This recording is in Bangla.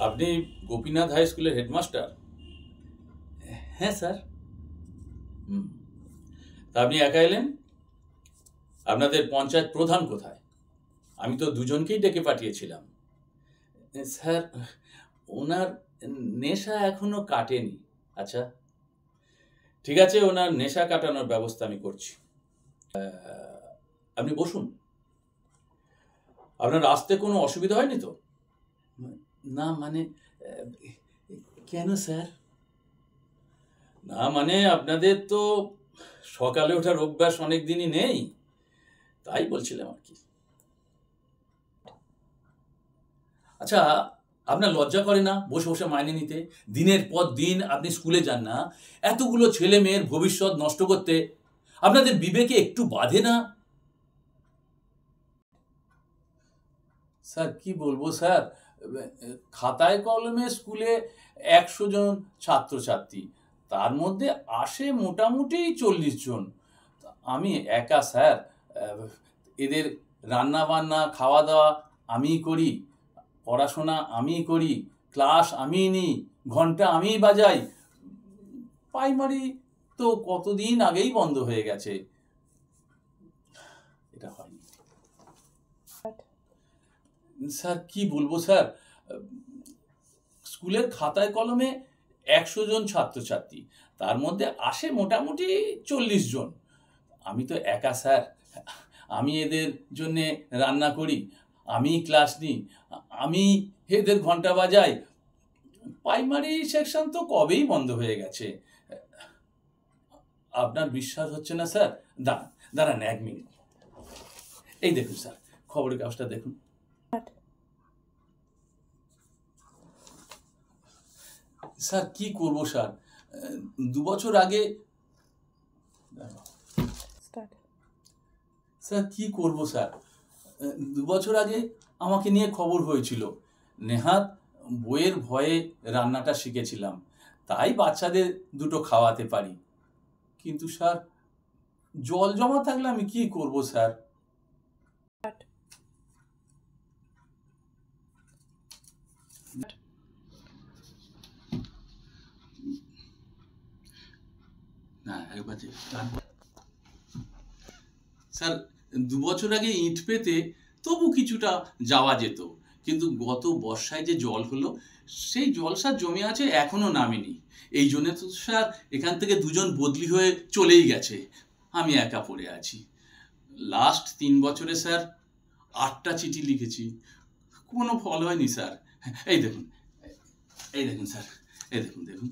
আপনি গোপীনাথ হাই স্কুলের হেডমাস্টার? হ্যাঁ স্যার। তা আপনি একা এলেন? আপনাদের পঞ্চায়েত প্রধান কোথায়? আমি তো দুজনকেই ডেকে পাঠিয়েছিলাম। স্যার, ওনার নেশা এখনো কাটেনি। আচ্ছা, ঠিক আছে, ওনার নেশা কাটানোর ব্যবস্থা আমি করছি। আপনি বসুন। আপনার আসতে কোনো অসুবিধা হয়নি তো? না মানে, কেন স্যার? না মানে, আপনাদের তো সকালে ওঠার অভ্যাস অনেক দিনই নেই, তাই বলছিলাম আর কি। আচ্ছা, আপনার লজ্জা করে না বসে বসে মাইনে নিতে? দিনের পর দিন আপনি স্কুলে যান না, এতগুলো ছেলে মেয়ের ভবিষ্যৎ নষ্ট করতে আপনাদের বিবেকে একটু বাধে না? স্যার কি বলবো স্যার, খাতায় কলমে স্কুলে 100 জন ছাত্রছাত্রী, তার মধ্যে আসে মোটামুটি 40 জন। আমি একা স্যার। এদের রান্না বান্না খাওয়া দাওয়া আমিই করি, পড়াশোনা আমিই করি, ক্লাস আমিই নিই, ঘন্টা আমিই বাজাই। প্রাইমারি তো কতদিন আগেই বন্ধ হয়ে গেছে। এটা হয়নি স্যার, কি বলবো স্যার, স্কুলের খাতায় কলমে 100 জন ছাত্রছাত্রী, তার মধ্যে আসে মোটামুটি 40 জন। আমি তো একা স্যার। আমি এদের জন্যে রান্না করি, আমি ক্লাস নিই, আমি এদের ঘন্টা বাজাই। প্রাইমারি সেকশন তো কবেই বন্ধ হয়ে গেছে। আপনার বিশ্বাস হচ্ছে না স্যার? দাঁড়ান দাঁড়ান 1 মিনিট। এই দেখুন স্যার, খবরের কাগজটা দেখুন। স্যার কি করবো স্যার, 2 বছর আগে, স্যার কি করবো স্যার, 2 বছর আগে আমাকে নিয়ে খবর হয়েছিল। নেহাত বইয়ের ভয়ে রান্নাটা শিখেছিলাম, তাই বাচ্চাদের দুটো খাওয়াতে পারি। কিন্তু স্যার, জল জমা থাকলে আমি কি করবো স্যার? না, একবার স্যার, 2 বছর আগে ইট পেতে তবু কিছুটা যাওয়া যেত, কিন্তু গত বর্ষায় যে জল হলো, সেই জল স্যার জমে আছে, এখনো নামেনি। এই জন্য তো স্যার এখান থেকে 2 জন বদলি হয়ে চলেই গেছে, আমি একা পড়ে আছি। লাস্ট 3 বছরে স্যার 8টা চিঠি লিখেছি, কোনো ফল হয়নি স্যার। এই দেখুন, এই দেখুন স্যার, এই দেখুন দেখুন।